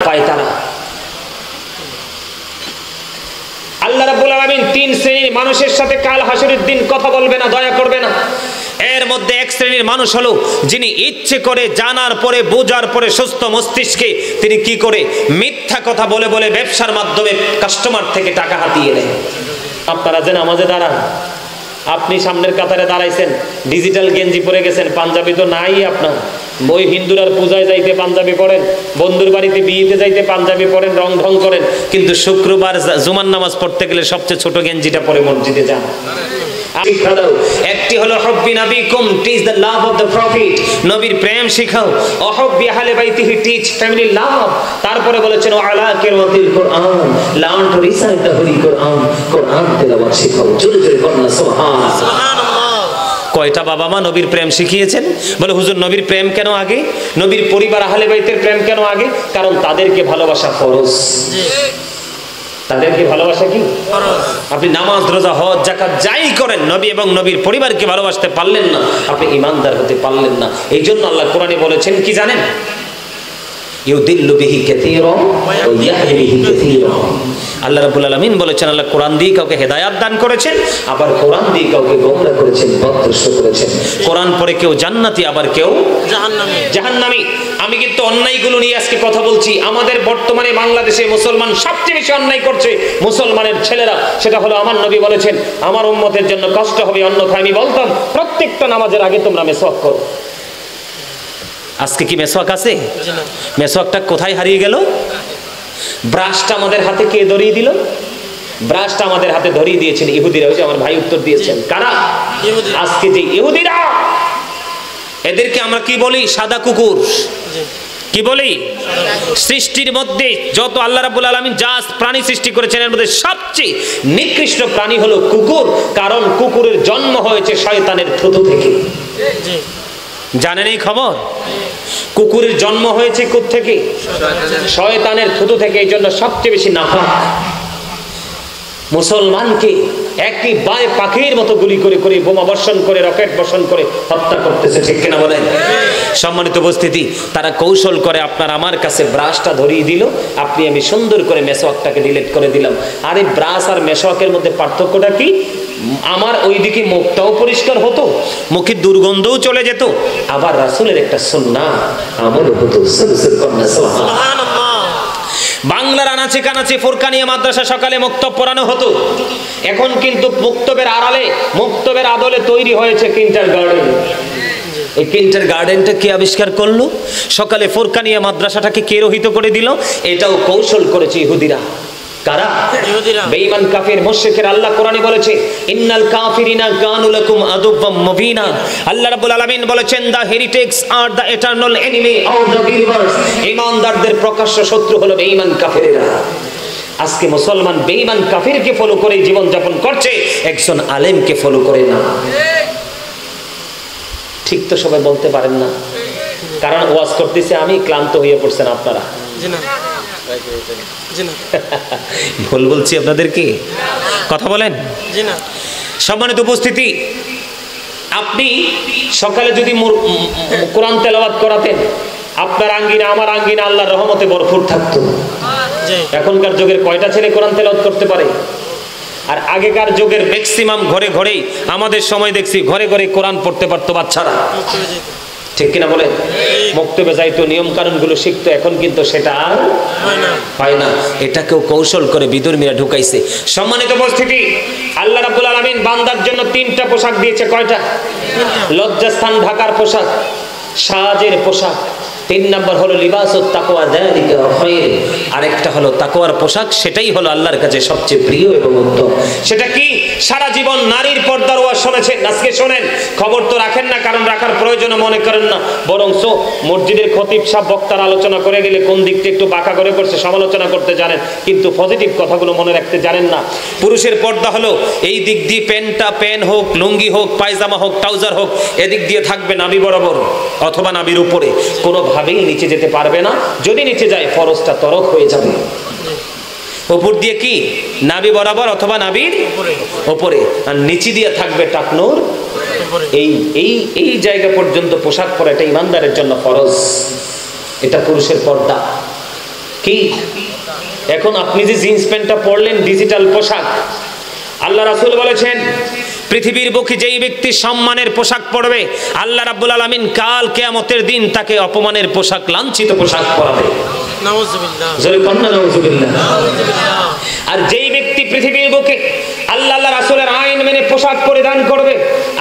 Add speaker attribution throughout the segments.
Speaker 1: পায় তারা। আল্লাহ রাব্বুল আলামিন তিন শ্রেণীর মানুষের সাথে কাল হাসরের দিন কথা বলবে না, দয়া করবে না। এর মধ্যে এক শ্রেণীর মানুষ হলো যিনি ইচ্ছে করে জানার পরে বোঝার পরে সুস্থ মস্তিষ্কে তিনি কি করে মিথ্যা কথা বলে বলে ব্যবসার মাধ্যমে কাস্টমার থেকে টাকা হাতিয়ে নেয়। আপনারা যে নামাজে দাঁড়ান, আপনি সামনের কাতারে দাঁড়াইছেন, ডিজিটাল গেঞ্জি পরে গেছেন, পাঞ্জাবি তো নাই আপনার। ওই হিন্দুরার পূজায় যাইতে পাঞ্জাবি পরেন, বন্ধুর বাড়িতে বিয়েতে যাইতে পাঞ্জাবি পরেন, রং ঢং করেন, কিন্তু শুক্রবার জুমার নামাজ পড়তে গেলে সবচেয়ে ছোট গেঞ্জিটা পরে মসজিদে যান। একটি হলো হুব্বি নবীকুম, teach the love of the prophet, নবীর প্রেম শিখাও। অহুব্বি আহলে বাইতিহি, টিচ ফ্যামিলি লাভ। তারপরে বলেছেন ওয়ালা কিরাতিল কুরআন, learn to recite the holy Quran, কোরআন তেলাওয়াত শিখাও। জোরে জোরে বলুন সুবহানাল্লাহ। কয়টা বাবা মা নবীর প্রেম শিখিয়েছেন? বলে হুজুর নবীর প্রেম কেন আগে, নবীর পরিবার আহলে বাইতের প্রেম কেন আগে? কারণ তাদেরকে ভালোবাসা ফরজ। তাদেরকে ভালোবাসা কি ফরজ। আপনি নামাজ রোজা হজ যাকাত যাই করেন, নবী এবং নবীর পরিবারকে ভালোবাসতে পারলেন না, আপনি ঈমানদার হতে পারলেন না। এই জন্য আল্লাহ কোরআনে বলেছেন কি জানেন? ইউদিল্লু বিহি কাসীরান ওয়া ইয়াহদি বিহি কাসীরান। আল্লাহ রাব্বুল আলামিন বলেছেন আল্লাহ কোরআন দিয়ে কাউকে হেদায়েত দান করেছেন, আবার কোরআন দিয়ে কাউকে গোমরাহ করেছেন, পথভ্রষ্ট করেছেন। কোরআন পড়ে কেউ জান্নাতি, আবার কেউ জাহান্নামী। আমি কিন্তু অন্যায়গুলো নিয়ে আজকে কথা বলছি। আমাদের বর্তমানে বাংলাদেশে মুসলমান সবচেয়ে বেশি অন্যায় করছে মুসলমানের ছেলেরা। সেটা হলো আমার নবী বলেছেন আমার উম্মতের জন্য কষ্ট হবে, অন্যথায় আমি বলতাম প্রত্যেকটা নামাজের আগে তোমরা মেসওয়াক করো। আজকে কি মেসওয়াক আছে? মেসওয়াকটা কোথায় হারিয়ে গেল? ব্রাশটা আমাদের হাতে কে ধরিয়ে দিল? ব্রাশটা আমাদের হাতে ধরিয়ে দিয়েছেন ইহুদিরা। ওই যে আমার ভাই উত্তর দিয়েছেন, কারা? আজকে যে ইহুদিরা, এদেরকে আমরা কি বলি? সাদা কুকুর। কি বলি? সৃষ্টির মধ্যে যত আল্লাহ রাব্বুল আলামিন যা প্রাণী সৃষ্টি করেছেন এর মধ্যে সবচেয়ে নিকৃষ্ট প্রাণী হলো কুকুর। কারণ কুকুরের জন্ম হয়েছে শয়তানের থুতু থেকে। জানেন এই খবর? কুকুরের জন্ম হয়েছে কোথা থেকে? শয়তানের থুতু থেকে। এই জন্য সবচেয়ে বেশি নাপাক। মুসলমানকে একেবারে পাখির মতো গুলি করে করে, বোমা বর্ষণ করে, রকেট বর্ষণ করে হত্যা করতেছে, ঠিক কিনা বলেন? সম্মানিত উপস্থিতি, তারা কৌশল করে আপনার আমার কাছে ব্রাশটা ধরিয়ে দিল, আপনি আমি সুন্দর করে মেসওয়াকটাকে ডিলিট করে দিলাম। আরে ব্রাশ আর মেসওয়াকের মধ্যে পার্থক্যটা কি? আমার ওইদিকে মুখটাও পরিষ্কার হতো, মুখের দুর্গন্ধও চলে যেত, আবার রাসূলের একটা সুন্নাহ আমল হতো। সুবহানাল্লাহ। বাংলার আনাচে কানাচে ফুরকানিয়া মাদ্রাসা সকালে মুক্তব পড়ানো হতো। এখন কিন্তু মুক্তবের আড়ালে, মুক্তবের আদলে তৈরি হয়েছে কিন্টার গার্ডেন। এই কিন্টার গার্ডেনটা কে আবিষ্কার করলো? সকালে ফুরকানিয়া মাদ্রাসাটাকে কে রহিত করে দিল? এটাও কৌশল করেছে ইহুদিরা। কারা? ইহুদিরা, বেঈমান কাফির মুশরিকের। আল্লাহ কোরআনে বলেছে ইন্নাল কাফিরিনা কানু লাকুম আদুওয়াম মুবিনা। আল্লাহ রাব্বুল আলামিন বলেছেন the heretics are the eternal enemy of the universe. ঈমানদারদের প্রকাশ্য শত্রু হলো বেঈমান কাফিররা। আজকে মুসলমান বেঈমান কাফিরকে ফলো করে জীবন যাপন করছে, একজন আলেমকে ফলো করে না। ঠিক তো সবাই বলতে পারেন না, কারণ ওয়াজ করতেছে আমি, ক্লান্ত হয়ে পড়ছেন আপনারা। ভুল বলছি আপনাদেরকে? কথা বলেন। সম্মানিত উপস্থিতি, আপনি সকালে যদি কোরআন তেলাওয়াত করাতেন, আপনার আঙ্গিনা আমার আঙ্গিনা আল্লাহর রহমতে ভরপুর থাকতো। এখনকার যুগের কয়টা ছেলে কোরআন তেলাওয়াত করতে পারে? আর আগেকার যুগের ম্যাক্সিমাম ঘরে ঘরেই, আমাদের সময় দেখছি ঘরে ঘরে কোরআন পড়তে পারতো বাচ্চারা, ঠিক কিনা বলে? মুক্তবে যাইতো, নিয়ম কানুন গুলো শিখতো। এখন কিন্তু সেটা আর হয় না। এটাকেও কৌশল করে বিধর্মীরা ঢুকাইছে। সম্মানিত উপস্থিতি, আল্লাহ রাব্বুল আলামিন বান্দার জন্য তিনটা পোশাক দিয়েছে। কয়টা? লজ্জাস্থান ঢাকার পোশাক, সাজের পোশাক। 3 নম্বর হলো লিবাসুত তাকওয়া, যালিকা খায়র। আরেকটা হলো তাকওয়ার পোশাক, সেটাই হলো আল্লাহর কাছে সবচেয়ে প্রিয় এবং উত্তম। সেটা কি? সারা জীবন নারীর পর্দার ওয়াজ শুনেছেন, আজকে শোনেন। খবর তো রাখেন না, কারণ রাখার প্রয়োজন মনে করেন না। বরঞ্চ মসজিদের খতিব সাহেব বক্তার আলোচনা করে গেলে কোন দিকটা একটু বাঁকা করে করছে সমালোচনা করতে জানেন, কিন্তু পজিটিভ কথাগুলো মনে রাখতে জানেন না। পুরুষের পর্দা হলো এই দিক দিয়ে, প্যান্টটা প্যান হোক, লুঙ্গি হোক, পায়জামা হোক, ট্রাউজার হোক, এদিক দিয়ে থাকবে নাভি বরাবর অথবা নাভির উপরে, কোনো ভাবেই নিচে যেতে পারবে না। যদি নিচে যায় ফরজটা তরক হয়ে যাবে। উপর দিয়ে কি? নাভি বরাবর অথবা নাভির উপরে, আর নিচে দিয়ে থাকবে টাকনোর। এই এই এই জায়গা পর্যন্ত পোশাক পরা এটা ইমানদারের জন্য ফরজ। এটা পুরুষের পর্দা। কি এখন আপনি যে জিন্স প্যান্টটা পরলেন ডিজিটাল পোশাক, আল্লাহ রাসূল বলেছেন পৃথিবীর বুকে যেই ব্যক্তি সম্মানের পোশাক পরবে আল্লাহ রাব্বুল আলামিন কাল কিয়ামতের দিন তাকে অপমানের পোশাক, লাঞ্ছিত পোশাক পরাবে। নাউযুবিল্লাহ, জোরে কন্না নাউযুবিল্লাহ। আর যেই ব্যক্তি পৃথিবীর বুকে আল্লাহ রাসূলের আইন মেনে পোশাক পরিধান করবে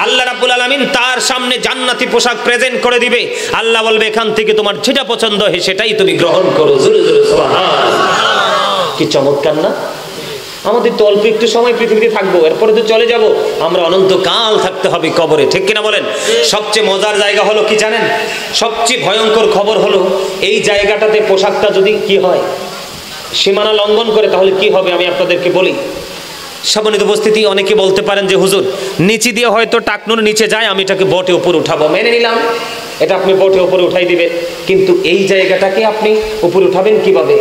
Speaker 1: আল্লাহ রাব্বুল আলামিন তার সামনে জান্নাতি পোশাক প্রেজেন্ট করে দিবে। আল্লাহ বলবে এখান থেকে তোমার যেটা পছন্দ হয় সেটাই তুমি গ্রহণ করো। জোরে জোরে সুবহানাল্লাহ। কি চমৎকার না? আমাদের তো অল্প একটু সময় পৃথিবীতে থাকবো, এরপরে তো চলে যাব, আমরা অনন্তকাল থাকতে হবে কবরে, ঠিক কিনা বলেন? সবচেয়ে মজার জায়গা হলো কি জানেন? সবচেয়ে ভয়ঙ্কর খবর হলো এই জায়গাটাতে পোশাকটা যদি কি হয় সীমানা লঙ্ঘন করে তাহলে কি হবে আমি আপনাদেরকে বলি। সম্মানিত উপস্থিতি, অনেকে বলতে পারেন যে হুজুর নিচে দিয়ে হয়তো টাকনুর নিচে যায়, আমি এটাকে বটে উপরে উঠাবো, মেনে নিলাম এটা আপনি বটে উপরে উঠাই দিবে, কিন্তু এই জায়গাটাকে আপনি উপরে উঠাবেন কিভাবে?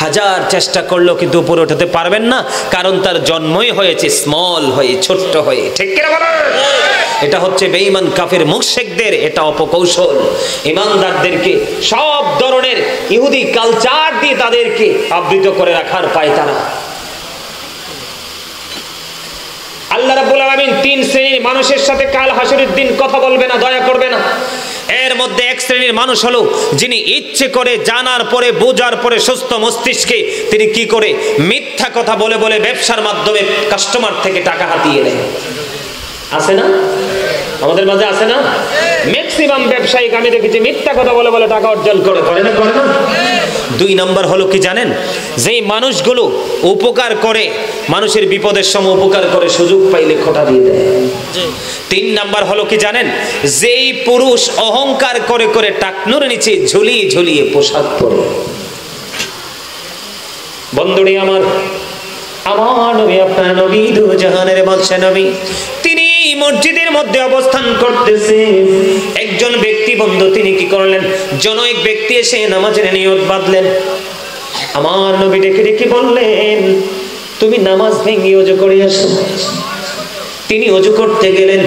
Speaker 1: হাজার চেষ্টা করলেও কিন্তু উপরে উঠাতে পারবেন না, কারণ তার জন্মই হয়েছে স্মল হয়ে, ছোট্ট হয়ে, ঠিক কিনা বলেন? এটা হচ্ছে বেঈমান কাফের মুশরিকদের এটা অপকৌশল। ইমানদারদেরকে সব ধরনের ইহুদি কালচার দিয়ে তাদেরকে আবৃত করে রাখার পায়তারা। আল্লাহ রাব্বুল আলামিন তিন শ্রেণীর মানুষের সাথে কাল হাসরের দিন কথা বলবে না, দয়া করবে না। এর মধ্যে এক শ্রেণীর মানুষ হলো যিনি ইচ্ছে করে জানার পরে বোঝার পরে সুস্থ মস্তিষ্কে তিনি কি করে মিথ্যা কথা বলে বলে ব্যবসার মাধ্যমে কাস্টমার থেকে টাকা হাতিয়ে নেয়। আছে না আমাদের মাঝে? আছে না? ম্যাক্সিমাম ব্যবসায়িক আমি দেখেছি মিথ্যা কথা বলে বলে টাকা অর্জন করে না করে না। দুই নাম্বার হলো কি জানেন? যেই মানুষগুলো উপকার করে, মানুষের বিপদের সময় উপকার করে, সুযোগ পাইলে খোঁটা দিয়ে দেয়। তিন নাম্বার হলো কি জানেন? যেই পুরুষ অহংকার করে করে টাকনুর নিচে ঝুলিয়ে ঝুলিয়ে পোশাক পরে। বন্ধুরে আমার নবী, আপনার নবী, দু জাহানের বাদশা নবী, তিনি মসজিদের মধ্যে অবস্থান করতেছে। একজন ব্যক্তি বন্ধু তিনি কি করলেন? জনৈক ব্যক্তি এসে নামাজের নিয়ত বাঁধলেন। আমার নবী ডেকে ডেকে বললেন তুমি নামাজ ভেঙে ওযু করে আসো। তিনি ওযু করতে গেলেন,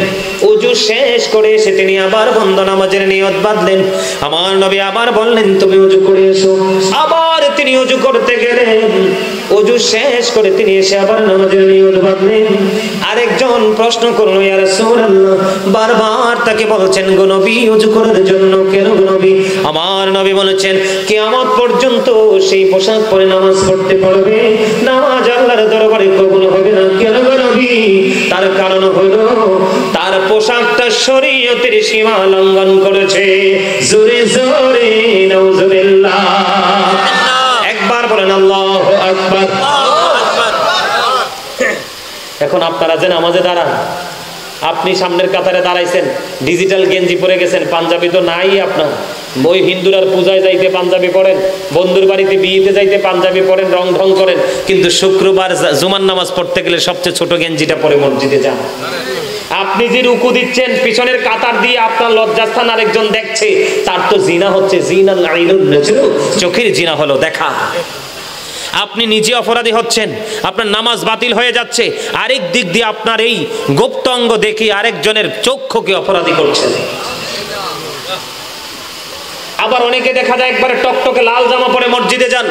Speaker 1: ওযু শেষ করে এসে তিনি আবার বন্ধ নামাজের নিয়ত বাঁধলেন। আমার নবী আবার বললেন তুমি ওযু করে এসো। আবার তিনি ওযু করতে গেলেন, ওযু শেষ করে তিনি এসে আবার নামাজের নিয়ত বাঁধলেন। আরেকজন প্রশ্ন করলো ইয়া রাসূলুল্লাহ, বারবার তাকে বলছেন গো নবী ওযু করার জন্য, কেন গো নবী? আমার নবী বলেছেন কিয়ামত পর্যন্ত সেই পোশাক পরে নামাজ পড়তে পারবে, নামাজ আল্লাহর দরবারে কবুল হবে না। কেন গো নবী? তার কারণ হলো তার পোশাকটা শরীয়তের সীমা লঙ্ঘন করেছে। জোরে জোরে নাউজুবিল্লাহ, একবার বলেন আল্লাহু আকবার। এখন আপনারা যে নামাজে দাঁড়ান, আপনি সামনের কাতারে দাঁড়াইছেন, ডিজিটাল গেঞ্জি পরে গেছেন, পাঞ্জাবি তো নাই আপনার। ওই হিন্দুরার পূজায় যাইতে পাঞ্জাবি পরেন, বন্ধুর বাড়িতে বিয়েতে যাইতে পাঞ্জাবি পরেন, রং ঢং করেন, কিন্তু শুক্রবার জুমার নামাজ পড়তে গেলে সবচেয়ে ছোট গেঞ্জিটা পরে মসজিদে যান। আপনি যে রুকু দিচ্ছেন পিছনের কাতার দিয়ে আপনার লজ্জাস্থান আরেকজন দেখছে, তার তো জিনা হচ্ছে। জিনাল আইনুন নাজরু, চোখের জিনা হলো দেখা। আপনি নিজে অপরাধী হচ্ছেন, আপনার নামাজ বাতিল হয়ে যাচ্ছে, আরেক দিক দিয়ে আপনার এই গুপ্ত অঙ্গ দেখে আরেকজনের চক্ষুকে অপরাধী করছেন। আবার অনেকে দেখা যায় একবারে টকটকে লাল জামা পরে মসজিদে যান।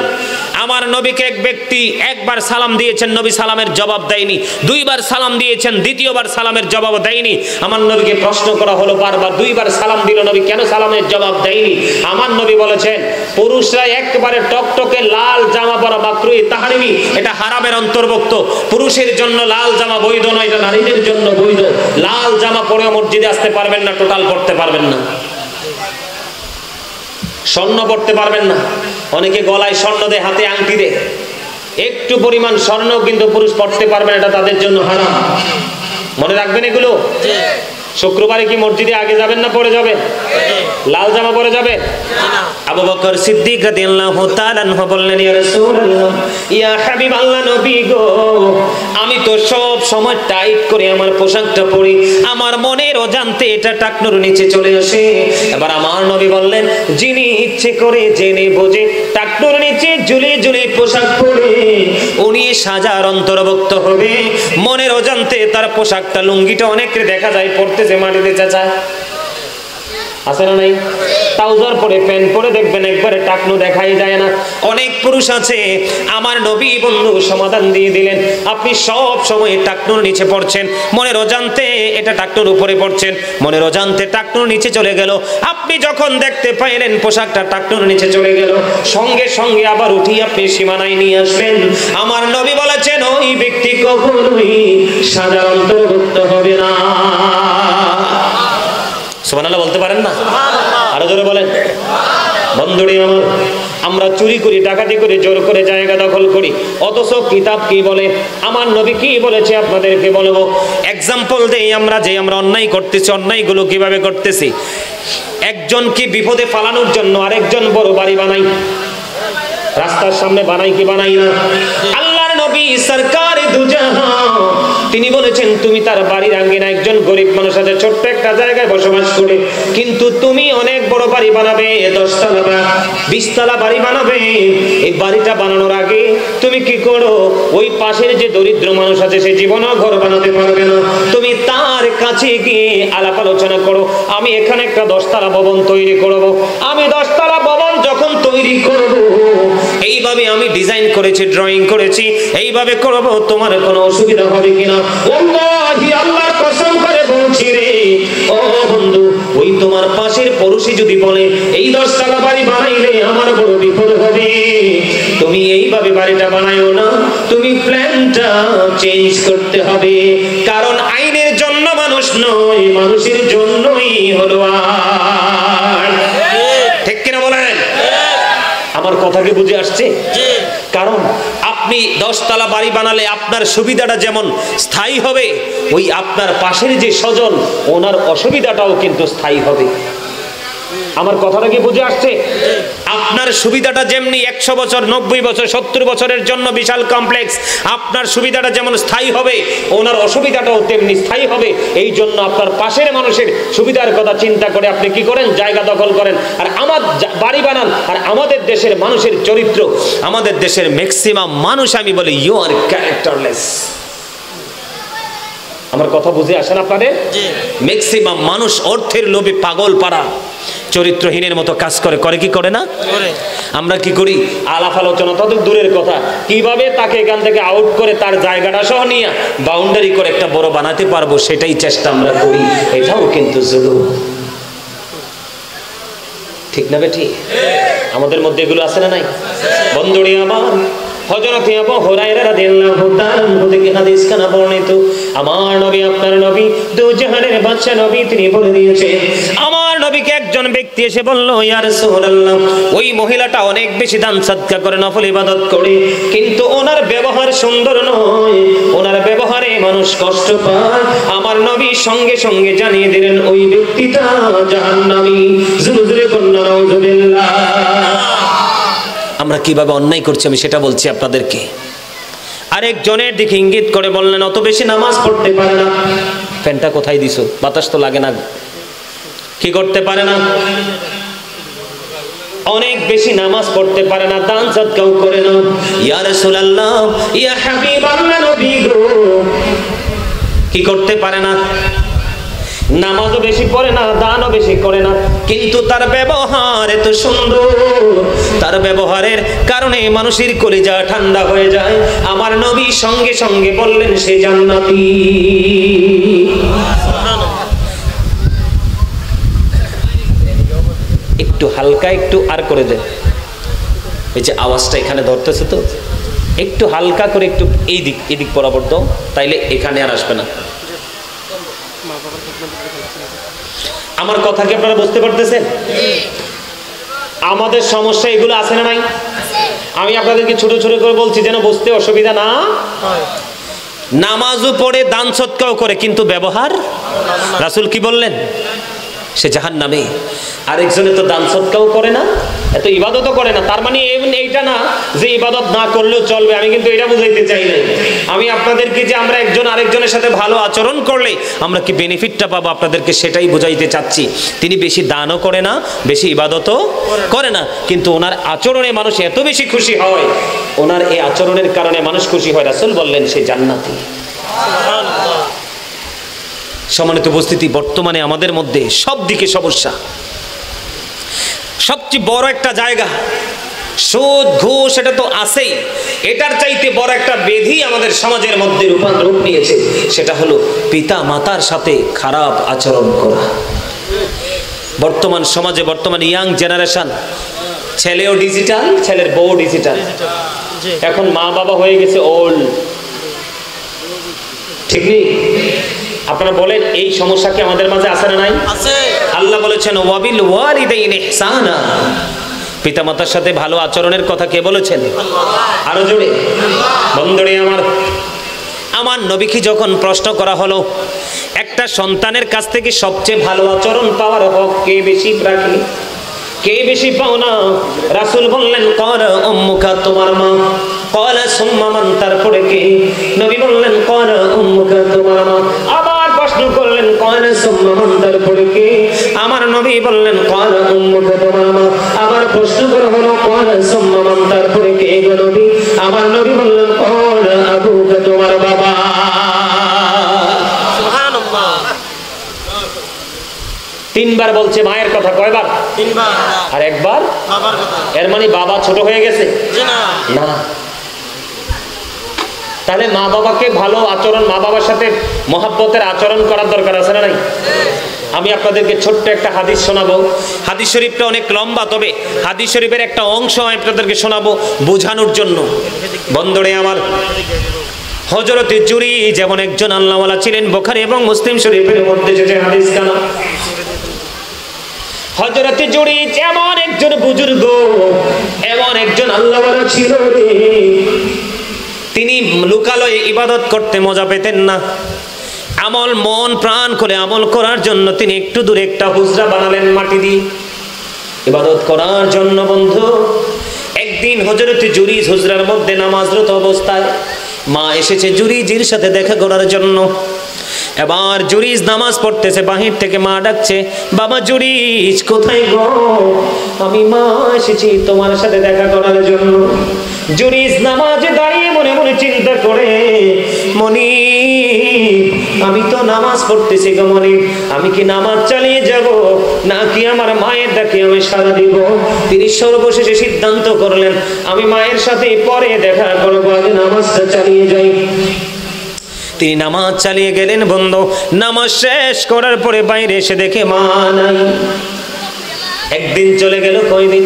Speaker 1: আমার নবীকে এক ব্যক্তি একবার সালাম দিয়েছেন, নবী সালামের জবাব দেয়নি। দুইবার সালাম দিয়েছেন, দ্বিতীয়বার সালামের জবাব দেয়নি। আমার নবীকে প্রশ্ন করা হলো বারবার, দুইবার সালাম দিল নবী, কেন সালামের জবাব দেয়নি? আমার নবী বলেছেন পুরুষরা একবারে টকটকে লাল জামা পরা মাকরুহ তাহরিমি, এটা হারামের অন্তর্ভুক্ত। পুরুষের জন্য লাল জামা বৈধ নয়, এটা নারীদের জন্য বৈধ। লাল জামা পরেও মসজিদে আসতে পারবেন না, টোটাল পড়তে পারবেন না। স্বর্ণ পড়তে পারবেন না, অনেকে গলায় স্বর্ণ দেয়, হাতে আংটি দেয়, একটু পরিমাণ স্বর্ণ কিন্তু পুরুষ পড়তে পারবে না, এটা তাদের জন্য হারাম। মনে রাখবেন এগুলো। শুক্রবারে কি মসজিদে আগে যাবেন না পরে যাবেন? লাল জামা পরে যাবেন? আবু বকর সিদ্দিক রাদিয়াল্লাহু তাআলা আনহু বললেন ইয়া রাসূলুল্লাহ, ইয়া হাবিবাল্লাহ, নবী গো, আমি তো সব সময় টাইট করে আমার পোশাকটা পরি, আমার মনের অজান্তে এটা টাকনুর নিচে চলে আসে। এবার আমার নবী বললেন যিনি ইচ্ছে করে জেনে বুঝে টাকনুর নিচে ঝুলিয়ে ঝুলিয়ে পোশাক পরে উনি সাজার অন্তর্ভুক্ত হবে। মনের অজান্তে তার পোশাকটা, লুঙ্গিটা অনেকের দেখা যায় পড়তে যে মাটিতে চাচায়, আছে না নাই? ট্রাউজার পরে প্যান্ট পরে দেখবেন একবারে টাকনো দেখাই যায় না। অনেক পুরুষ আছে, আমার নবী বন্ধু সমাধান দিয়ে দিলেন, আপনি সব সময় টাকনোর নিচে পড়ছেন, মনের অজান্তে এটা টাকনোর উপরে পড়ছেন, মনের অজান্তে টাকনোর নিচে চলে গেল। আপনি যখন দেখতে পাইলেন পোশাকটা টাকনোর নিচে চলে গেল, সঙ্গে সঙ্গে আবার উঠিয়ে আপনি সীমানায় নিয়ে আসবেন। আমার নবী বলেছেন ওই ব্যক্তি কখনোই সাজার অন্তর্ভুক্ত হবে না। সুবহানাল্লাহ বলতে পারেন না? আরো জোরে বলেন। বন্ধুরে আমার, আমরা চুরি করি, ডাকাতি করি, জোর করে জায়গা দখল করি, অথচ কিতাব কি বলে, আমার নবী কি বলেছে আপনাদেরকে বলবো। এক্সাম্পল দেই, আমরা অন্যায় করতেছি, অন্যায়গুলো কিভাবে করতেছি। একজনকে বিপদে ফালানোর জন্য আরেকজন বড় বাড়ি বানাই, রাস্তার সামনে বানাই কি বানাই না? আল্লাহর নবী সরকারে দুজাহান তিনি বলেছেন তুমি তার বাড়ির আঙ্গিনা একজন গরিব মানুষ আছে ছোট্ট একটা জায়গায় বসবাস করে, কিন্তু তুমি অনেক বড় বাড়ি বানাবে, 10 তলা বা 20 তলা বাড়ি বানাবে। এই বাড়িটা বানানোর আগে তুমি কি করো, ওই পাশের যে দরিদ্র মানুষ আছে সে জীবনেও ঘর বানাতে পারবে না, তুমি তার কাছে গিয়ে আলাপ আলোচনা করো, আমি এখানে একটা 10 তলা ভবন তৈরি করব, আমি 10 তলা ভবন যখন তৈরি করব এইভাবে আমি ডিজাইন করেছি, ড্রয়িং করেছি, এইভাবে করব, তোমার কোনো অসুবিধা হবে কিনা? ওয়াল্লাহি আল্লাহর কসম করে বলছি রে ও বন্ধু, ওই তোমার পাশের পড়োশী যদি বলে এই 10 তলা বাড়ি বানাইলে আমার বড় বিপদ হবে, তুমি এইভাবে বাড়িটা বানাইও না, তুমি প্ল্যানটা চেঞ্জ করতে হবে, কারণ আইনের জন্য মানুষ নয়, মানুষের জন্যই হলো আইন। ঠিক কিনা বলেন? আমার কথা কি বুঝে আসছে? কারণ আপনি 10 তলা বাড়ি বানালে আপনার সুবিধাটা যেমন স্থায়ী হবে, ওই আপনার পাশের যে স্বজন ওনার অসুবিধাটাও কিন্তু স্থায়ী হবে। আমার কথাটা কি বুঝে আসছে? আপনার সুবিধাটা যেমনি 100 বছর, 90 বছর, 70 বছরের জন্য বিশাল কমপ্লেক্স, আপনার সুবিধাটা যেমন স্থায়ী হবে ওনার অসুবিধাটাও তেমনি স্থায়ী হবে। এই জন্য আপনার পাশের মানুষের সুবিধার কথা চিন্তা করে আপনি কি করেন, জায়গা দখল করেন আর আমার বাড়ি বানান। আর আমাদের দেশের মানুষের চরিত্র, আমাদের দেশের ম্যাক্সিমাম মানুষ, আমি বলি ইউ আর ক্যারেক্টারলেস। আমার কথা বুঝে আসেন আপনাদের? ম্যাক্সিমাম মানুষ অর্থের লোভে পাগল পাড়া, চরিত্রহীনের মতো কাজ করে, করে কি করে না? আমরা কি করি, আলাপ আলোচনা তত দূরের কথা, কিভাবে তাকে এখান থেকে আউট করে তার জায়গাটা সহ নিয়ে বাউন্ডারি করে একটা বড় বানাতে পারবো সেটাই চেষ্টা আমরা করি। এটাও কিন্তু জুলুম। ঠিক না বেটি? আমাদের মধ্যে এগুলো আছে না নাই? বন্ধুরে আমার, হযরত আবু হুরায়রা রাদিয়াল্লাহু তাআলা থেকে হাদিস কানা বর্ণিত, আমার নবী আপনার নবী দু জাহানের বাদশা নবী তিনি বলে দিয়েছেন, আমার নবীকে একজন ব্যক্তি এসে বলল ইয়া রাসূলুল্লাহ, ওই মহিলাটা অনেক বেশি দান সদকা করে, নফল ইবাদত করে, কিন্তু ওনার ব্যবহার সুন্দর নয়, ওনার ব্যবহারে মানুষ কষ্ট পায়। আমার নবী সঙ্গে সঙ্গে জানিয়ে দিলেন ওই ব্যক্তিটা জাহান্নামী। জোরে জোরে বলুন নাউযুবিল্লাহ। আমরা কিভাবে অন্যায় করছি আমি সেটা বলছি আপনাদেরকে। আরেকজনের দিকে ইঙ্গিত করে বললেন অত বেশি নামাজ পড়তে পারে না, ফ্যানটা কোথায় দিছো, বাতাস তো লাগে না, কি করতে পারে না, অনেক বেশি নামাজ পড়তে পারে না, দান সদকাও করে না। ইয়া রাসূলুল্লাহ, ইয়া হাবিবাল্লাহ, নবী গো, কি করতে পারে না? নামাজও বেশি পড়ে না, দানও বেশি করে না, কিন্তু তার ব্যবহার এত সুন্দর, তার ব্যবহারের কারণে মানুষের কলিজা ঠান্ডা হয়ে যায়। আমার নবী সঙ্গে সঙ্গে বললেন সে জান্নাতি। একটু হালকা, একটু আর করে দেন, এই যে আওয়াজটা এখানে ধরতেছে তো, একটু হালকা করে, একটু এই দিক এদিক বরাবর দাও, তাইলে এখানে আর আসবে না। আমার কথা কি আপনারা বুঝতে পারতেছেন? আমাদের সমস্যা এগুলো আছে না নাই? আমি আপনাদেরকে ছোট ছোট করে বলছি যেন বুঝতে অসুবিধা না হয়। নামাজও পড়ে, দান সদকাও করে, কিন্তু ব্যবহার, রাসূল কি বললেন? সে জাহান্নামী। আরেকজনে তো দান সদকাও করে না, এত ইবাদতও করে না, তার মানে এইটা না যে ইবাদত না করলেও চলবে, আমি কিন্তু এটা বুঝাইতে চাই নাই। আমি আপনাদেরকে যে আমরা একজন আরেকজনের সাথে ভালো আচরণ করলে আমরা কি বেনিফিটটা পাবো আপনাদেরকে সেটাই বুঝাইতে চাচ্ছি। তিনি বেশি দানও করে না, বেশি ইবাদতও করে না, কিন্তু ওনার আচরণে মানুষ এত বেশি খুশি হয়, ওনার এই আচরণের কারণে মানুষ খুশি হয়, রাসূল বললেন সে জান্নাতি। সম্মানিত উপস্থিতি, বর্তমানে আমাদের মধ্যে সব দিকে সমস্যা। সবচেয়ে বড় একটা জায়গা। সুদ ঘুষ এটা তো আছেই, এটার চাইতে বড় একটা ব্যাধি আমাদের সমাজের মধ্যে রূপ নিয়েছে, সেটা হলো পিতা মাতার সাথে খারাপ আচরণ করা। বর্তমান সমাজে, বর্তমান ইয়াং জেনারেশন, ছেলেও ডিজিটাল, ছেলের বউ ডিজিটাল। এখন মা বাবা হয়ে গেছে ওল্ড, ঠিক নেই? আপনারা বলেন এই সমস্যা কি আমাদের মাঝে আছে না নাই? আল্লাহ বলেছেন ওয়াবিল ওয়ালিদাইনি ইহসানা, পিতামাতার সাথে ভালো আচরণের কথা কে বলেছেন? আরো জোরে। বন্ধুরে আমার নবীকে যখন প্রশ্ন করা হলো একটা সন্তানের কাছ থেকে সবচেয়ে ভালো আচরণ পাওয়ার হক কে বেশি রাখে, কে বেশি পাও না? রাসূল বললেন ক্বালা উম্মুকা, তোমার মা। ক্বালা সুম্মা মান, তারপরে কে? নবী বললেন ক্বালা উম্মুকা, তোমার মা। আবার প্রশ্ন করলেন ক্বালা সুম্মা মান, তারপরে কে? আমার নবী বললেন ক্বালা উম্মুকা, তোমার মা। আবার প্রশ্ন করা হলো ক্বালা সুম্মা মান, তারপরে কে গো নবী? আমার নবী বললেন ক্বালা আবুকা, তোমার বাবা। সুবহানাল্লাহ। তিনবার বলছে মায়ের কথা, কয়বার? তিনবার। আর একবার বাবার কথা। এর মানে বাবা ছোট হয়ে গেছে? না। তাহলে মা বাবাকে ভালো আচরণ, মা বাবার সাথে মহব্বতের আচরণ করার দরকার আছে না নাই? আমি আপনাদেরকে ছোট্ট একটা হাদিস শোনাবো। হাদিস শরীফটা অনেক লম্বা, তবে হাদিস শরীফের একটা অংশ আপনাদেরকে শোনাবো বোঝানোর জন্য। বন্ধুরে আমার, হযরতে জুরি যেমন একজন আল্লাহওয়ালা ছিলেন, বুখারী এবং মুসলিম শরীফের মধ্যে যে হাদিস কানা, হযরতে জুরি যেমন একজন বুজুর্গ, এমন একজন আল্লাহওয়ালা ছিল রে। তিনি লোকালয়ে ইবাদত করতে মজা পেতেন না। আমল মন প্রাণ করে আমল করার জন্য তিনি একটু দূরে একটা হুজরা বানালেন মাটি দিয়ে ইবাদত করার জন্য। বন্ধু, একদিন হযরতে জুরিজ হুজরার মধ্যে নামাজরত অবস্থায় মা এসেছে জুরিজের সাথে দেখা করার জন্য। এবার জুরিজ নামাজ পড়তেছে, বাহির থেকে মা ডাকছে, বাবা জুরিজ কোথায় গো? আমি মা এসেছি তোমার সাথে দেখা করার জন্য। জুরিজ নামাজে দাঁড়িয়ে মনে মনে চিন্তা করে, মনি আমি তো নামাজ পড়তেছি গো মনি, আমি কি নামাজ চালিয়ে যাব নাকি আমার মায়ের ডাকে আমি সাড়া দিব? তিনি সর্বশেষে সিদ্ধান্ত করলেন আমি মায়ের সাথে পরে দেখা করবো, আগে নামাজটা চালিয়ে যাই। তিনি নামাজ চালিয়ে গেলেন। বন্ধু, নামাজ শেষ করার পরে বাইরে এসে দেখে মা নাই। একদিন চলে গেল, কয়দিন?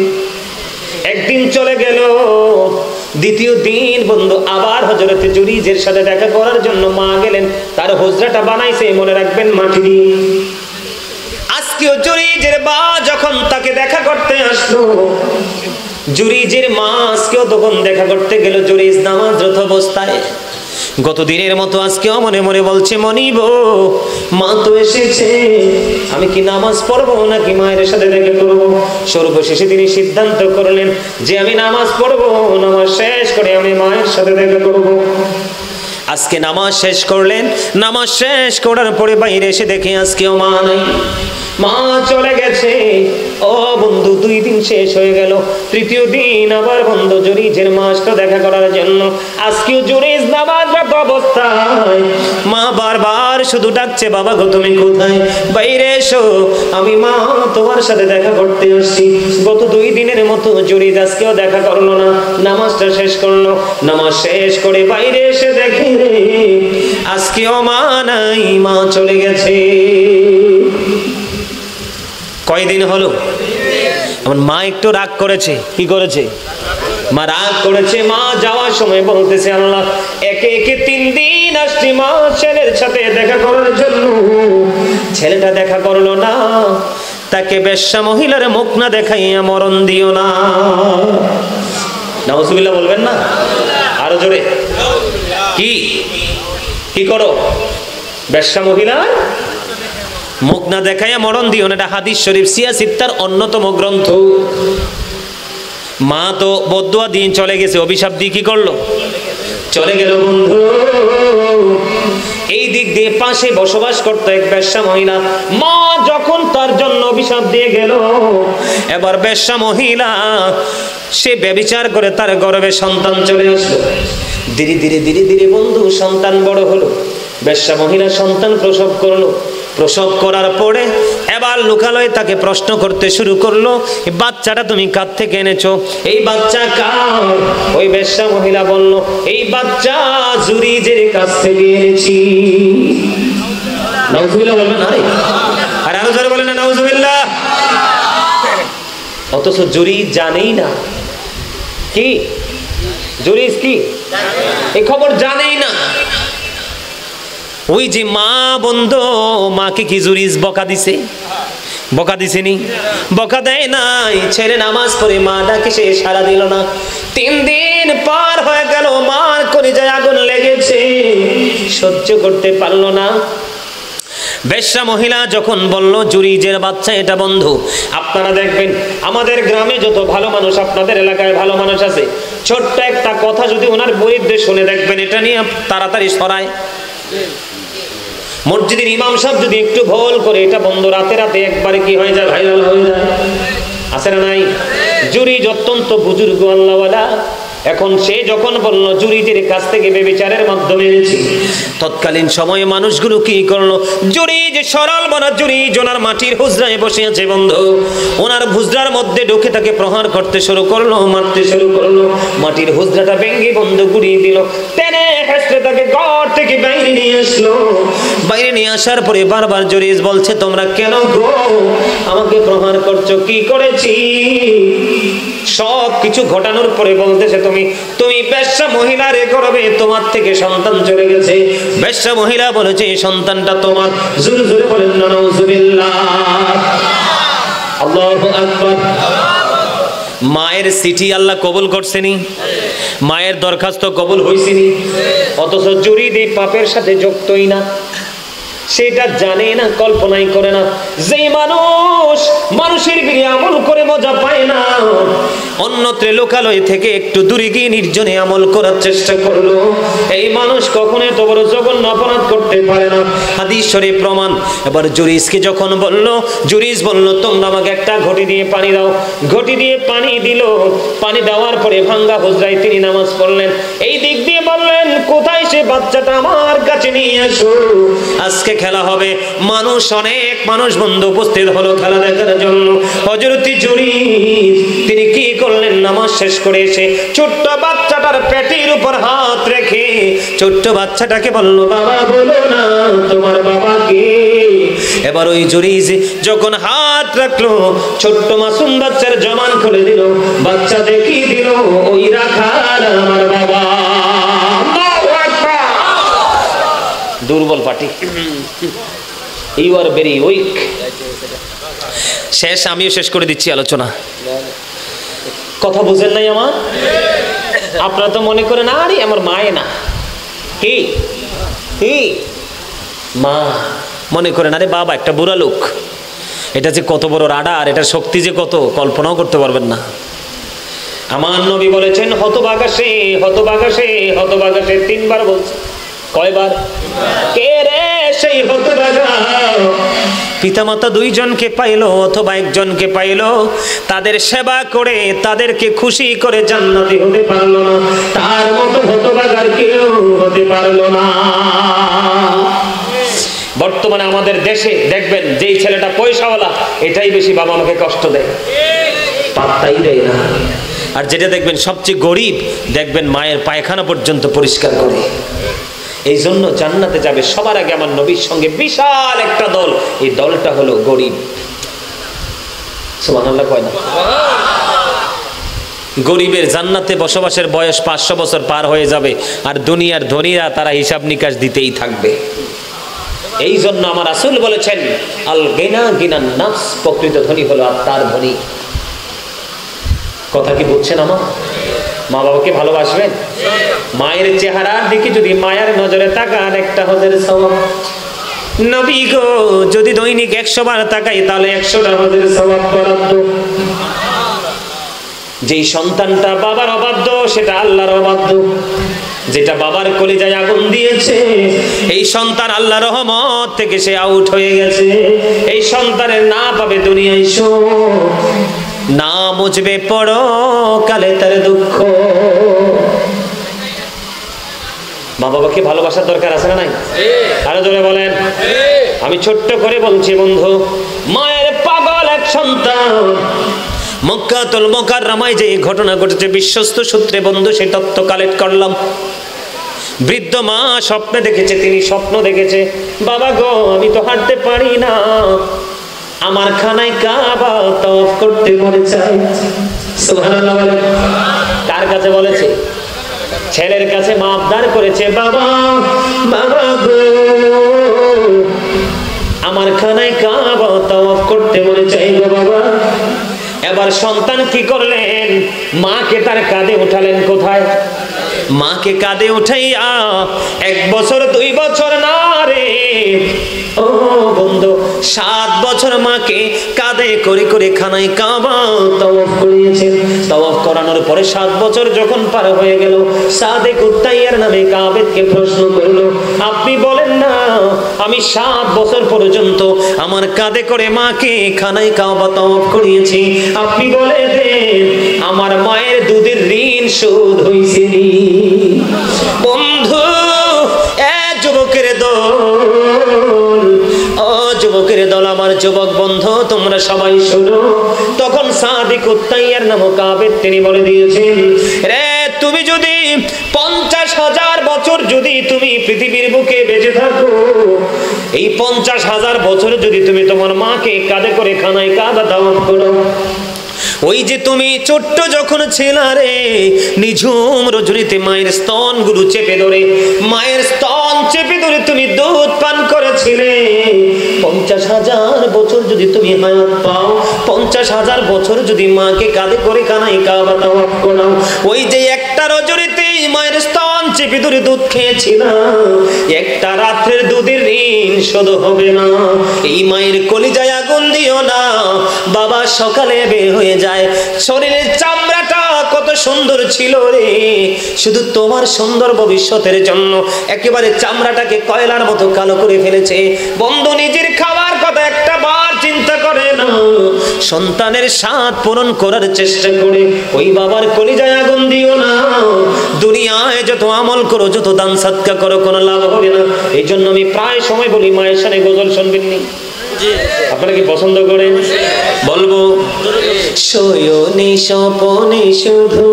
Speaker 1: একদিন চলে গেল। দ্বিতীয় দিন বন্ধু আবার হযরতে জুরিজের সাথে দেখা করার জন্য মা গেলেন। তার হুজরাটা বানাইছে, মনে রাখবেন, মাটি দিয়ে। আজকেও জুরিজের মা যখন তাকে দেখা করতে আসলো, জুরিজের মা আজকেও তখন দেখা করতে গেল জুরিজ নামাজরত অবস্থায়। গত দিনের মতো আজকেও মনে মনে বলছে, মনিব মা তো এসেছে, আমি কি নামাজ পড়বো নাকি মায়ের সাথে দেখা করবো? সর্বশেষে তিনি সিদ্ধান্ত করলেন যে আমি নামাজ পড়বো, নামাজ শেষ করে আমি মায়ের সাথে দেখা করবো। আজকে নামাজ শেষ করলেন। নামাজ শেষ করার পরে বাইরে এসে দেখে আজকেও মা নাই, মা চলে গেছে। ও বন্ধু, 2 দিন শেষ হয়ে গেল। তৃতীয় দিন আবার বন্ধু জুরিজের মাসটা দেখা করার জন্য আজকেও জুরিজ নামাজরত অবস্থায় মা বারবার শুধু ডাকছে, বাবা গো তুমি কোথায়? বাইরে এসো, আমি মা তোমার সাথে দেখা করতে আসছি। গত 2 দিনের মতো জুরিজ আজকেও দেখা করলো না, নামাজটা শেষ করলো। নামাজ শেষ করে বাইরে এসে দেখে রে আজকেও মা নাই, মা চলে গেছে। কয়দিন হলো? আমার মা একটু রাগ করেছে। কি করেছে? মা রাগ করেছে। মা যাওয়ার সময় বলতেছে, আল্লাহ একে একে 3 দিন আসছি মা ছেলের সাথে দেখা করার জন্য, ছেলেটা দেখা করলো না, তাকে বেশ্যা মহিলার মুখ না দেখাইয়া মরণ দিও না। নাউজুবিল্লাহ বলবেন না? আরো জোরে। কি কি করো? বেশ্যা মহিলার মুখ না দেখাইয়া মরণ দিও না। এটা হাদিস শরীফ, সিয়াসিত্তার অন্যতম গ্রন্থ। মা তো বদদুয়া দিয়ে চলে গেছে, অভিশাপ দিয়ে কি করলো? চলে গেল। বন্ধু, এই দিক দিয়ে পাশে বসবাস করতো এক বেশ্যা মহিলা। মা যখন তার জন্য অভিশাপ দিয়ে গেল, এবার বেশ্যা মহিলা সে ব্যভিচার করে তার গর্ভে সন্তান চলে আসলো। ধীরে ধীরে ধীরে ধীরে বন্ধু সন্তান বড় হলো। বেশ্যা মহিলা সন্তান প্রসব করলো। প্রসব করার পরে এবার লোকালয়ে তাকে প্রশ্ন করতে শুরু করলো, এই বাচ্চাটা তুমি কার থেকে এনেছো? এই বাচ্চা কার? ওই বেশ্যা মহিলা বলল, এই বাচ্চা জুরিজের কাছ থেকে এনেছি। নাউজুবিল্লাহ বলবেন না? আর আরো জোরে বলেন না নাউজুবিল্লাহ। অথচ জুরিজ জানেই না কি জুরিজ কি, এই খবর জানেই না। ওই যে মা বন্ধু, মাকে কি জুরিজ বকা দিছে? বকা দিছেনি? বকা দেয় নাই। ছেলে নামাজ পড়ে মা ডাকে, সে সাড়া দিল না। 3 দিন পার হয়ে গেল, মার কলিজায় আগুন লেগেছে, সহ্য করতে পারলো না। বেশ্যা মহিলা যখন বলল জুরিজের বাচ্চা এটা বন্ধু, আপনারা দেখবেন আমাদের গ্রামে যত ভালো মানুষ, আপনাদের এলাকায় ভালো মানুষ আছে, ছোট্ট একটা কথা যদি ওনার বিরুদ্ধে শুনে, দেখবেন এটা নিয়ে তাড়াতাড়ি সরায়। মসজিদের ইমাম সাহেব যদি একটু ভুল করে, এটা বন্ধ রাতে রাতে একবারে কি হয়ে যায়, ভাইরাল হয়ে যায়। আছে না নাই? জুরিজ অত্যন্ত বুজুর্গ আল্লাহওয়ালা। এখন সে যখন বলল জুরিজের কাছ থেকে বেবিচারের মাধ্যমে এনেছি, তৎকালীন সময়ে মানুষগুলো কি করলো, জুরিজ সরল বনা জুরিজ ওনার মাটির হুজরায় বসে আছে বন্ধু, ওনার হুজরার মধ্যে ঢুকে তাকে প্রহার করতে শুরু করলো, মারতে শুরু করলো। মাটির হুজরাটা ভেঙে বন্ধু গুড়িয়ে দিল, টেনে হেসড়ে তাকে ঘর থেকে বাইরে নিয়ে আসলো। বাইরে নিয়ে আসার পরে বারবার জুরিজ বলছে, তোমরা কেন গো আমাকে প্রহার করছো? কি করেছি? সব কিছু ঘটানোর পরে বলতেছে, তুমি বেশ্যা মহিলা রে করবে, তোমার থেকে সন্তান চলে গেছে। বেশ্যা মহিলা বলেছে, এই সন্তানটা তোমার। জোরে জোরে বলেন না নাউজুবিল্লাহ। আল্লাহু আকবার। মায়ের চিঠি আল্লাহ কবুল করছেনি, মায়ের দরখাস্ত কবুল হইছেনি, অথচ জুরিজ এই পাপের সাথে যুক্তই না, সেটা জানে না, কল্পনাই করে না। যে মানুষ মানুষের বিয়ে আমল করে মজা পায় না, অন্যত্র লোকালয় থেকে একটু দূরে গিয়ে নির্জনে আমল করার চেষ্টা করলো, এই মানুষ কখনো এত বড় জঘন্য অপরাধ করতে পারে না। হাদিস শরীফ প্রমাণ। এবার জুরিজকে যখন বললো, জুরিজ বলল, তোমরা আমাকে একটা ঘটি দিয়ে পানি দাও। ঘটি দিয়ে পানি দিল। পানি দেওয়ার পরে ভাঙ্গা হুজরায় তিনি নামাজ পড়লেন। এই দিক দিয়ে বললেন, কোথায় সে বাচ্চাটা? আমার কাছে নিয়ে আসো, আজকে খেলা হবে। মানুষ, অনেক মানুষ বন্ধু উপস্থিত হলো খেলা দেখার জন্য। হযরত জুরিজ তিনি কি করলেন, নামাজ শেষ করে এসে ছোট্ট বাচ্চাটার পেটের উপর হাত রেখে ছোট্ট বাচ্চাটাকে বলল, বাবা বলো না তোমার বাবা কে? এবার ওই জুরিজ যখন হাত রাখলো, ছোট্ট মাসুম বাচ্চার জবান খুলে দিল, বাচ্চা দেখিয়ে দিল, ওই রাখাল আমার বাবা। দুর্বল party, you are very weak. শেষ, আমিও শেষ করে দিচ্ছি আলোচনা। কথা বুঝেন নাই আমার? আপনারা তো মনে করেন আরে আমার মায়ে না, কি কি মা মনে করেন, আরে বাবা একটা বুড়া লোক। এটা যে কত বড় রাডার, এটার শক্তি যে কত, কল্পনাও করতে পারবেন না। আমার নবী বলেছেন, হতভাগা সে, হতভাগা সে, হতভাগা সে। 3 বার বলছে। কয়বার? কে রে সেই হতভাগা? পিতামাতা 2 জনকে পাইলো অথবা 1 জনকে পাইলো, তাদের সেবা করে তাদেরকে খুশি করে জান্নাতি হতে পারলো না, তার মতো হতভাগার কেউ হতে পারলো না। বর্তমানে আমাদের দেশে দেখবেন, যেই ছেলেটা পয়সাওয়ালা, এটাই বেশি বাবা মাকে কষ্ট দেয়, পাত্তাই দেয় না। আর যেটা দেখবেন সবচেয়ে গরিব, দেখবেন মায়ের পায়খানা পর্যন্ত পরিষ্কার করে। এই জন্য জান্নাতে যাবে সবার আগে আমার নবীর সঙ্গে বিশাল একটা দল, এই দলটা হলো গরিব। সুবহানাল্লাহ কয় না? গরিবের জান্নাতে বসবাসের বয়স 500 বছর পার হয়ে যাবে, আর দুনিয়ার ধনীরা তারা হিসাব নিকাশ দিতেই থাকবে। এই জন্য আমার রাসূল বলেছেন, আল গিনা গিনান নাফস, প্রকৃত ধনী হলো আত্মার ধনী। কথা কি বুঝছেন আমার? মা বাবাকে ভালোবাসবেন? মায়ের চেহারার দিকে যদি মায়ের নজরে তাকান, একটা হজের সওয়াব। নবী গো, যদি দৈনিক 100 বার তাকাই, তাহলে 100টা হজের সওয়াব বরাদ্দ। যেই সন্তানটা বাবার অবাধ্য, সেটা আল্লাহর অবাধ্য। যেটা বাবার কলিজায় আগুন দিয়েছে, এই সন্তান আল্লাহর রহমত থেকে সে আউট হয়ে গেছে। এই সন্তানের না পাবে দুনিয়ায় সুখ, না বুঝবে পরকালে তার দুঃখ। মা বাবাকে ভালোবাসার দরকার আছে না নাই? আরো জোরে বলেন। আমি ছোট্ট করে বলছি বন্ধু, মায়ের পাগল এক সন্তান। মক্কাতুল মুকাররমায় যে ঘটনা ঘটেছে বিশ্বস্ত সূত্রে বন্ধু সেই তথ্য কালেক্ট করলাম। বৃদ্ধ মা স্বপ্নে দেখেছে, তিনি স্বপ্ন দেখেছে, বাবা গো আমি তো হাঁটতে পারি না, আমার খানায় কাবা তওয়াফ করতে মনে চাই। সুবহানাল্লাহ বলে। কার কাছে বলেছে? ছেলের কাছে মা আবদার করেছে, বাবা বাবা গো আমার খানায় কাবা তওয়াফ করতে মনে চাই গো বাবা। এবার সন্তান কি করলেন? মাকে তার কাঁধে উঠালেন। কোথায়? মাকে কাঁধে উঠাইয়া 1 বছর 2 বছর না রে ও বন্ধু, 7 বছর মাকে কাঁধে করে করে খানায় কাবা তওয়াফ করিয়েছেন। তওয়াফ করানোর পরে 7 বছর যখন পার হয়ে গেল, সাদেক উত্তাইয়ার নামে কাবেদকে প্রশ্ন করলো, আপনি বলেন না আমি 7 বছর পর্যন্ত আমার কাঁধে করে মাকে খানায় কাবা তওয়াফ করিয়েছি, আপনি বলে দেন আমার মায়ের দুধের ঋণ শোধ হইছে নি? বন্ধু যুবকের দল, ও যুবকের দল, আমার যুবক বন্ধু তোমরা সবাই শোনো। তখন সাদিক উত্তাইয়ার নামক কাবেদ তিনি বলে দিয়েছেন, রে তুমি যদি 50,000 বছর যদি তুমি পৃথিবীর বুকে বেঁচে থাকো, এই 50,000 বছর যদি তুমি তোমার মাকে কাঁধে করে খানায় কাবা তওয়াফ করো, ওই যে তুমি ছোট্ট যখন ছিলা রে, নিঝুম রজনীতে মায়ের স্তনগুলো চেপে ধরে, মায়ের স্তন চেপে ধরে তুমি দুধ পান করেছিলে, 50,000 বছর যদি তুমি হায়াত পাও, 50,000 বছর যদি মাকে কাঁধে করে খানায় কাবা তওয়াফ করো, ওই যে একটা রজনীতে মায়ের স্তন চেপে ধরে দুধ খেয়েছিলাম, একটা রাত্রের দুধের ঋণ শোধ হবে না। এই মায়ের কলিজায় আগুন দিও না বাবা, সকালে বের হয়ে যায়, শরীরের চামড়াটা কত সুন্দর ছিল রে, শুধু তোমার সুন্দর ভবিষ্যতের জন্য একেবারে চামড়াটাকে কয়লার মতো কালো করে ফেলেছে। বন্ধু নিজের খাবার কথা একটা বার চিন্তা করে না, সন্তানের স্বাদ পূরণ করার চেষ্টা করে ওই বাবার কলিজায় আগুন দিও না। দুনিয়ায় যত আমল করো, যত দান সাদকা করো, কোনো লাভ হবে না। এই জন্য আমি প্রায় সময় বলি মায়ের শানে গজল শুনবেন নি? আপনারা কি পছন্দ করেন? বলবো, শয়নে স্বপনে শুধু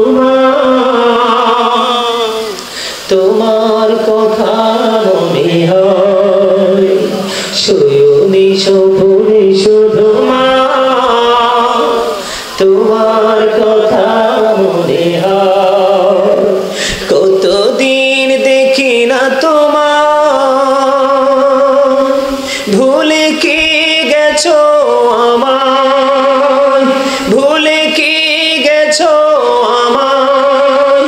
Speaker 1: তোমার কথা মনে হয়, শয়নে স্বপনে শুধু তোমার কথা মনে হয়, কতদিন দেখি না তোমার, ভুলে কি গেছো আমায়, ভুলে কি গেছো আমায়,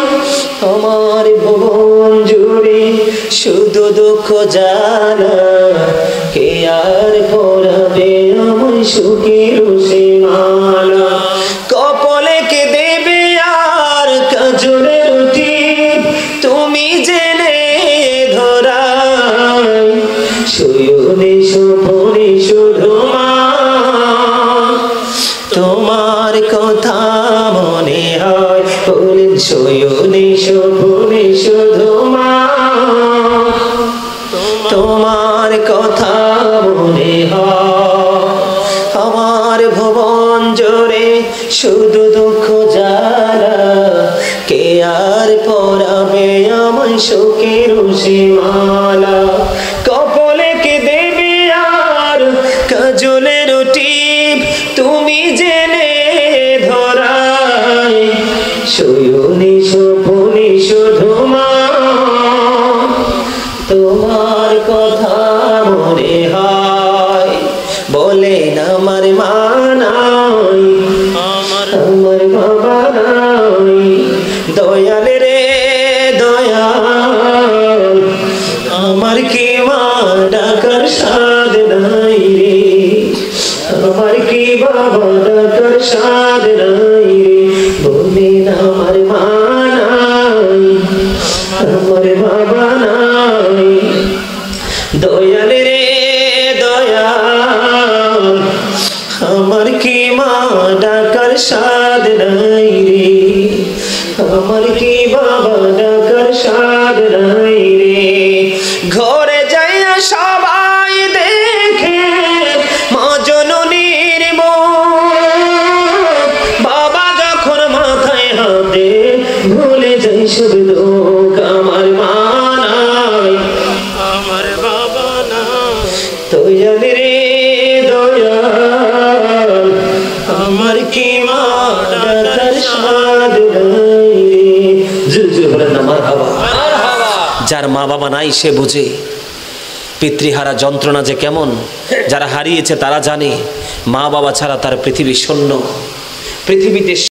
Speaker 1: আমার ভুবন জুড়ে শুধু দুঃখ জ্বালা, কে আর পরাবে আমায় সুখের সীমানা, কপালে কে দেবে আর কাজলের টিপ, তুমি জেনে ধরাই, শয়নে স্বপনে শুধু তোমার কথা মনে হয়, বলেন শয়নে স্বপনে শুধু তোমার কথা মনে হয়, আমার ভুবন জোরে শুধু দুঃখ জ্বালা, কে আর পরাবে আমায় সুখের সীমানা, কপালে কে দেবে আর কাজলের টিপ, তুমি জেনে ধরাই, শয়নে স্বপনে শুধু তোমার কথা মনে হয়, বলেন আমার মা নাই, আমার বাবা নাই, দয়াল রে দয়াল, আমার কি মা ডাকার সাধ নাই রে, আমার কি বাবা ডাকার সাধ নাই রে, বলেন আমার মা নাই, আমার বাবা নাই, দয়াল রে দয়াল, আমার কি মা ডাকার সাধ নাই রে, আমার কি বাবা ডাকার সাধ নাই রে, ঘরে যাইয়া সবাই দেখ আমার মা নাই,
Speaker 2: আমার বাবা নাই,
Speaker 1: দয়াল রে দয়াল,
Speaker 2: আমার কি মা
Speaker 1: ডাকার স্বাদ নাই রে। জোরে জোরে বলেন না মারহাবা। যার মা বাবা নাই সে বুঝে পিতৃহারা যন্ত্রণা যে কেমন। যারা হারিয়েছে তারা জানে মা বাবা ছাড়া তার পৃথিবী শূন্য। পৃথিবীতে